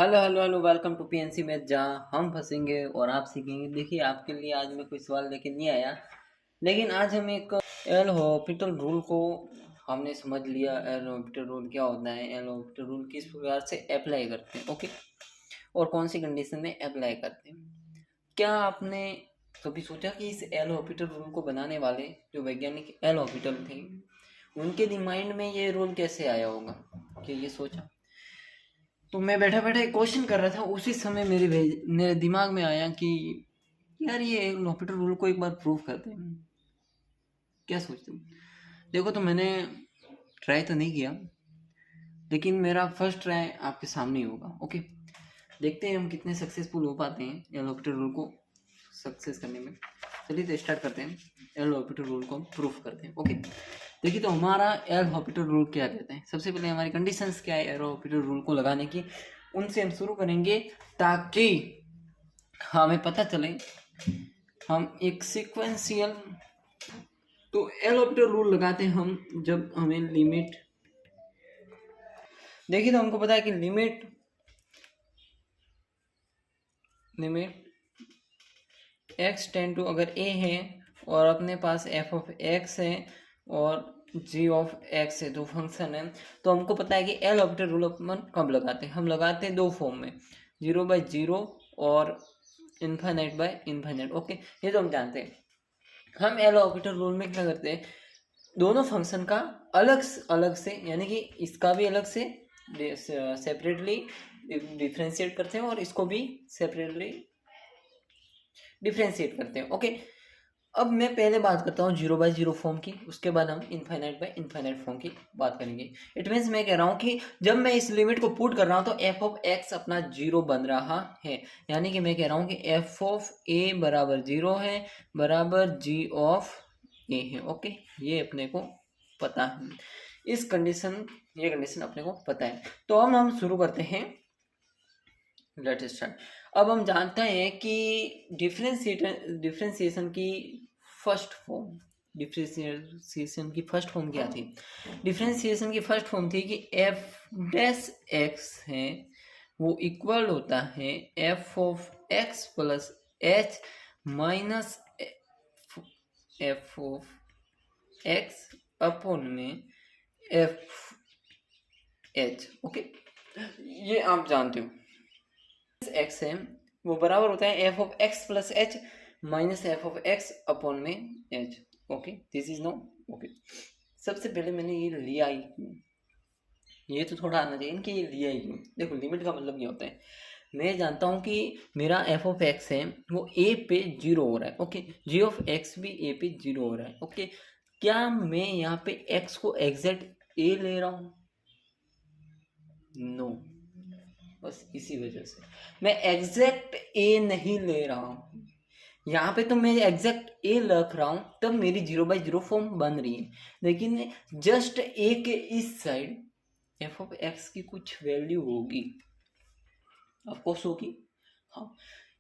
Hello hello hello, welcome to PNC math, जहाँ हम फंसेंगे और आप सीखेंगे। देखिए, आपके लिए आज मैं कोई सवाल लेके नहीं आया, लेकिन आज हम एक एल हॉस्पिटल रूल को हमने समझ लिया। एल हॉस्पिटल रूल क्या होता है, एल हॉस्पिटल रूल किस प्रकार से अप्लाई करते हैं, ओके, और कौन सी कंडीशन में अप्लाई करते हैं। क्या आपने कभी सोचा कि इस एल हॉस्पिटल रूल को बनाने वाले जो वैज्ञानिक एल हॉस्पिटल थे, उनके माइंड में ये रूल कैसे आया होगा? कि ये सोचा। तो मैं बैठा बैठा एक क्वेश्चन कर रहा था, उसी समय मेरे दिमाग में आया कि यार, ये लॉपिटर रूल को एक बार प्रूव करते हैं। क्या सोचते हो? देखो, तो मैंने ट्राई तो नहीं किया, लेकिन मेरा फर्स्ट ट्राई आपके सामने ही होगा। ओके, देखते हैं हम कितने सक्सेसफुल हो पाते हैं एल हॉस्पिटल रूल को सक्सेस करने में। चलिए तो स्टार्ट करते हैं, एल हॉस्पिटल रूल को प्रूफ करते हैं। ओके, देखिए, तो हमारा एल हॉस्पिटल रूल क्या कहते हैं। सबसे पहले हमारी कंडीशंस क्या है एल हॉस्पिटल रूल को लगाने की, उनसे हम शुरू करेंगे, ताकि हमें पता चले हम एक सीक्वेंशियल। तो एल हॉस्पिटल रूल लगाते हैं हम जब हमें लिमिट, देखिए, तो हमको पता है कि लिमिट एक्स टेंड टू, अगर ए है और अपने पास एफ ऑफ एक्स है और जी ऑफ एक्स है, दो फंक्शन है, तो हमको पता है कि एल ऑर्बिटल रूल अपन कब लगाते हैं। हम लगाते हैं दो फॉर्म में, 0/0 और इन्फाइनाइट बाय इन्फाइनाइट। ओके, ये तो हम जानते हैं। हम एल ऑर्बिटल रूल में क्या करते हैं, दोनों फंक्शन का अलग अलग से, यानी कि इसका भी अलग से सेपरेटली डिफ्रेंशिएट करते हैं और इसको भी सेपरेटली डिफ्रेंशिएट करते हैं। ओके, अब मैं पहले बात करता हूँ 0/0 फॉर्म की, उसके बाद हम इनफाइनाइट बाय इनफाइनाइट फॉर्म की बात करेंगे। इट मीन्स मैं कह रहा हूँ कि जब मैं इस लिमिट को पुट कर रहा हूँ तो एफ ऑफ एक्स अपना 0 बन रहा है, यानी कि मैं कह रहा हूँ कि एफ ऑफ ए बराबर 0 है, बराबर जी ऑफ ए है। ओके, ये अपने को पता है, इस कंडीशन, ये कंडीशन अपने को पता है। तो अब हम शुरू करते हैं, लेट स्टार्ट। अब हम जानते हैं कि डिफरेंशिएशन की फर्स्ट फॉर्म, डिफरेंशिएशन की फर्स्ट फॉर्म क्या थी? डिफरेंशिएशन की फर्स्ट फॉर्म थी कि एफ डैश एक्स है वो इक्वल होता है F of X plus H minus F of x upon में एफ एच। ओके, ये आप जानते हो। एक्स है वो बराबर होता है F of X plus H minus F of x upon में H. Okay, this is no. Okay, सबसे पहले मैंने ये लिया ही क्यों, ये तो थोड़ा आना चाहिए इनके, ये लिया ही क्यों। देखो, लिमिट का मतलब ये होता है, मैं जानता हूँ कि मेरा एफ ऑफ एक्स है वो ए पे 0 हो रहा है। ओके, जी ऑफ एक्स भी ए पे 0 हो रहा है। ओके, क्या मैं यहाँ पे एक्स को एग्जैक्ट ए ले रहा हूँ? नो, बस इसी वजह से मैं एग्जैक्ट ए नहीं ले रहा हूँ। यहाँ पे तो मैं एग्जैक्ट ए रख रहा हूँ, तब मेरी 0/0 फॉर्म बन रही है, लेकिन जस्ट ए के इस साइड एफ ऑफ एक्स की कुछ वैल्यू होगी, ऑफकोर्स होगी। हाँ,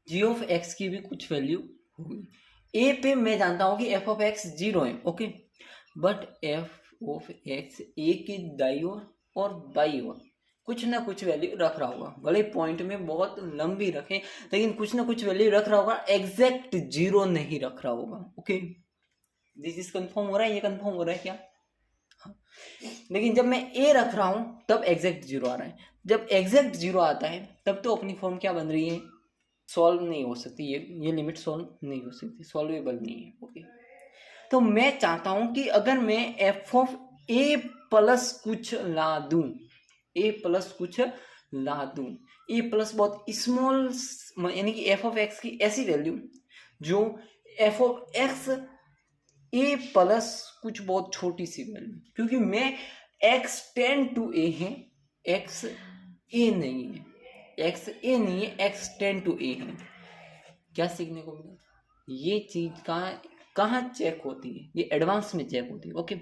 जी ऑफ एक्स की भी कुछ वैल्यू होगी। ए पे मैं जानता हूँ कि एफ ऑफ एक्स 0 है। Okay, but F of X A की दाई ओर और बाई ओर कुछ ना कुछ वैल्यू रख रहा होगा, भले पॉइंट में बहुत लंबी रखे, लेकिन कुछ ना कुछ वैल्यू रख रहा होगा, एग्जैक्ट 0 नहीं रख रहा होगा। ओके, दिस इज कंफर्म हो रहा है, ये कंफर्म हो रहा है क्या? हाँ, लेकिन जब मैं ए रख रहा हूं तब एग्जैक्ट 0 आ रहा है। जब एग्जैक्ट 0 आता है तब तो अपनी फॉर्म क्या बन रही है, सॉल्व नहीं हो सकती, ये लिमिट सॉल्व नहीं हो सकती, सॉल्वेबल नहीं है। ओके, तो मैं चाहता हूं कि अगर मैं एफ ऑफ ए प्लस कुछ ला दूं, ए प्लस कुछ ला दूं, ए प्लस बहुत स्मॉल, यानी कि एफ ऑफ एक्स की ऐसी वैल्यू जो F of X A plus कुछ बहुत छोटी सी वैल्यू, क्योंकि मैं एक्स टेंड टू ए है, एक्स ए नहीं है, एक्स ए नहीं है, एक्स टेंड टू ए है। क्या सीखने को मिला? ये चीज कहाँ चेक होती है, ये एडवांस में चेक होती है। ओके,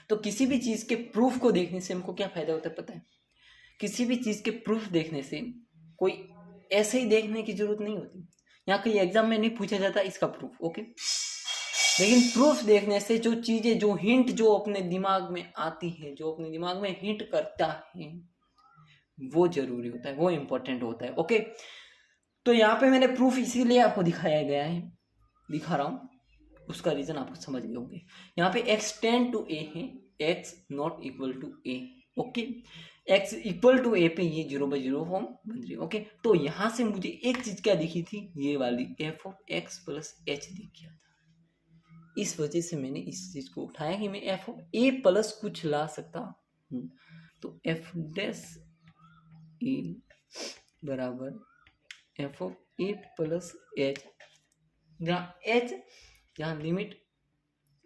तो किसी भी चीज के प्रूफ को देखने से हमको क्या फायदा होता है पता है? किसी भी चीज के प्रूफ देखने से कोई ऐसे ही देखने की जरूरत नहीं होती, यहाँ कहीं एग्जाम में नहीं पूछा जाता इसका प्रूफ। ओके, लेकिन प्रूफ देखने से जो चीजें, जो हिंट जो अपने दिमाग में आती है, जो अपने दिमाग में हिंट करता है, वो जरूरी होता है, वो इम्पोर्टेंट होता है। ओके, तो यहाँ पे मैंने प्रूफ इसीलिए आपको दिखाया गया है, दिखा रहा हूँ, उसका रीजन आपको समझ गए होंगे। यहाँ पे x टेंड टू a है, x not equal to a। Okay, x equal to a पे ये 0/0 फॉर्म बन रही है। ओके, तो यहाँ से मुझे एक चीज क्या दिखी थी, ये वाली f of x plus h दिख गया था। इस वजह से मैंने इस चीज को उठाया कि मैं f ऑफ a प्लस कुछ ला सकता हूँ। तो f डैश a बराबर f of a plus h, जहाँ h, जहाँ limit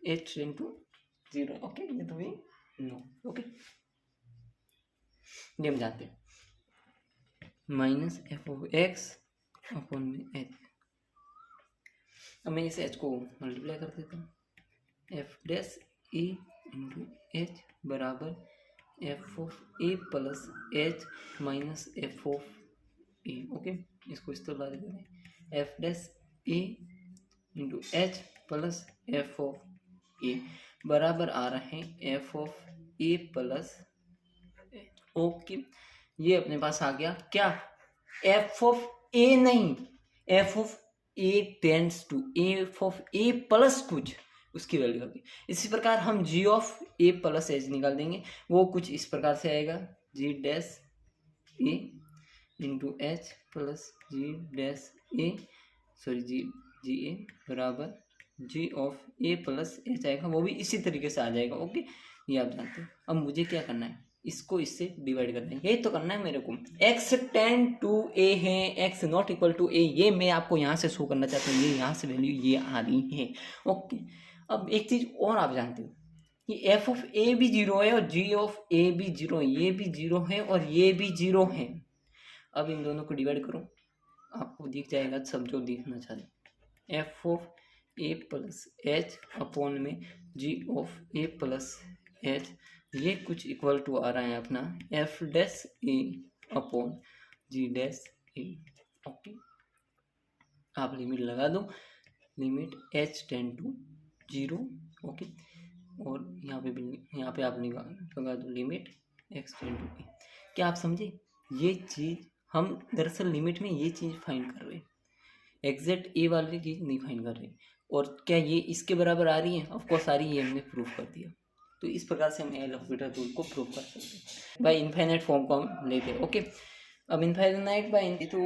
h tend to 0। Okay, ये तो भी नो। ओके, ये हम जानते हैं, minus F of x upon में एच। अब मैं इस एच को मल्टीप्लाई कर देता हूँ, एफ डैश ए इंटू एच बराबर F of A plus H minus F of a. Okay, इसको इस तरह देते हैं, f dash A into H plus F of A बराबर आ रहे हैं F of A plus. Okay, ये अपने पास आ गया क्या, एफ ऑफ ए नहीं, f of a tends to f of A plus कुछ, उसकी वैल्यू होगी। इसी प्रकार हम g of A plus h निकाल देंगे, वो कुछ इस प्रकार से आएगा, g dash A into H plus g dash a, sorry g a बराबर जी ऑफ ए प्लस एच आएगा, वो भी इसी तरीके से आ जाएगा। ओके, ये आप जानते हैं। अब मुझे क्या करना है, इसको इससे डिवाइड करना है, यही तो करना है मेरे को। x टेंड टू a है, x not equal to a, ये मैं आपको यहाँ से शो करना चाहता हूँ, ये यहाँ से वैल्यू ये आ रही है। ओके, अब एक चीज और आप जानते हो कि f ऑफ a भी 0 है और g ऑफ a भी 0 है, ये भी 0 है और ये भी 0 है। अब इन दोनों को डिवाइड करो, आपको दिख जाएगा सब जो दिखना चाहते, f of a plus h upon में g of a plus h, ये कुछ इक्वल टू आ रहा है अपना f dash a upon g dash a. Okay, आप लिमिट लगा दो, limit h tend to 0। Okay, और यहाँ पे आप लगा दो limit x tend to a. क्या आप समझे, ये चीज़ हम दरअसल लिमिट में ये चीज़ फाइंड कर रहे हैं, एग्जैक्ट ए वाली चीज़ नहीं फाइंड कर रहे। और क्या ये इसके बराबर आ रही है, ऑफकोर्स आ रही है, हमने प्रूफ कर दिया। तो इस प्रकार से हम एल हॉस्पिटल रूल को प्रूव कर सकते हैं। बाय इनफाइनाइट फॉर्म को हम लेते हैं। ओके, अब इनफाइनाइट बाय, तो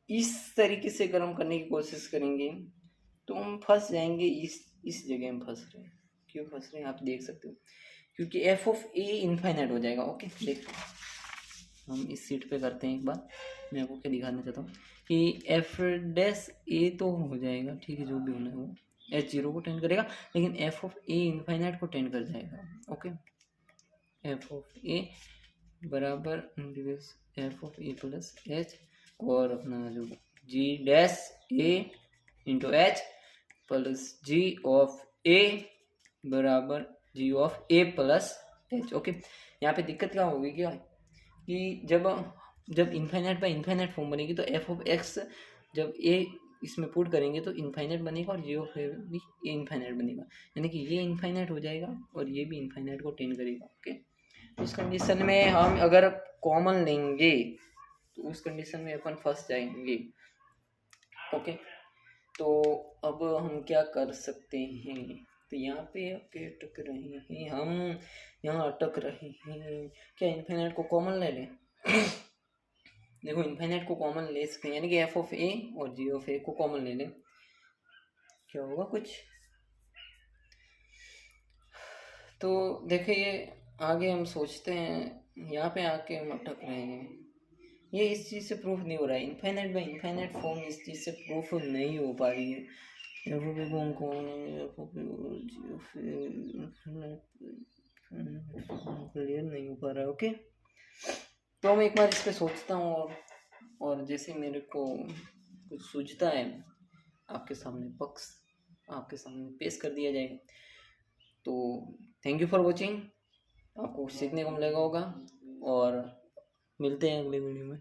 इस तरीके से अगर हम करने की कोशिश करेंगे तो हम फंस जाएंगे, इस जगह में फंस रहे हैं। क्यों फंस रहे हैं आप देख सकते हो, क्योंकि एफ ऑफ ए इनफाइनाइट हो जाएगा। ओके, देखो हम इस सीट पे करते हैं एक बार, मैं आपको क्या दिखाना चाहता हूँ कि एफ डैश ए तो हो जाएगा, ठीक है, जो भी होना है वो एच 0 को टेंड करेगा, लेकिन एफ ऑफ ए इनफाइनाइट को टेंड कर जाएगा। ओके, एफ ऑफ ए बराबर F of A plus H, और अपना जो G dash A into H plus G of A बराबर जी of A plus H. Okay, यहाँ पे दिक्कत क्या होगी क्या कि जब इनफाइनाइट बाय इनफाइनाइट फॉर्म बनेगी तो एफ ऑफ एक्स जब ए इसमें पुट करेंगे तो इनफाइनाइट बनेगा और जी ऑफ ए भी इनफाइनाइट बनेगा, यानी कि ये इनफाइनाइट हो जाएगा और ये भी इनफाइनाइट को टेंड करेगा। ओके, उस कंडीशन में हम अगर कॉमन लेंगे तो उस कंडीशन में अपन फंस जाएंगे। ओके, तो अब हम क्या कर सकते हैं, तो यहाँ पे अटक रहे हैं हम, यहाँ अटक रहे हैं, क्या इनफाइनाइट को कॉमन ले लें? देखो इनफाइनाइट को कॉमन ले सकते हैं, यानी कि एफ ऑफ ए और जी ऑफ ए को कॉमन ले लें, क्या होगा कुछ। तो देखिए आगे हम सोचते हैं, यहाँ पे आके हम अटक रहे हैं, ये इस चीज़ से प्रूफ नहीं हो रहा है, इनफाइनाइट बाय इनफाइनाइट फॉर्म इस चीज़ से प्रूफ नहीं हो पा रही है। एफ ऑफ ए को क्लियर नहीं हो पा रहा है। ओके, तो मैं एक बार इस पर सोचता हूँ और जैसे मेरे को कुछ सूझता है आपके सामने पक्ष आपके सामने पेश कर दिया जाएगा। तो थैंक यू फॉर वॉचिंग, आपको सीखने को मिलेगा होगा और मिलते हैं अगले वीडियो में।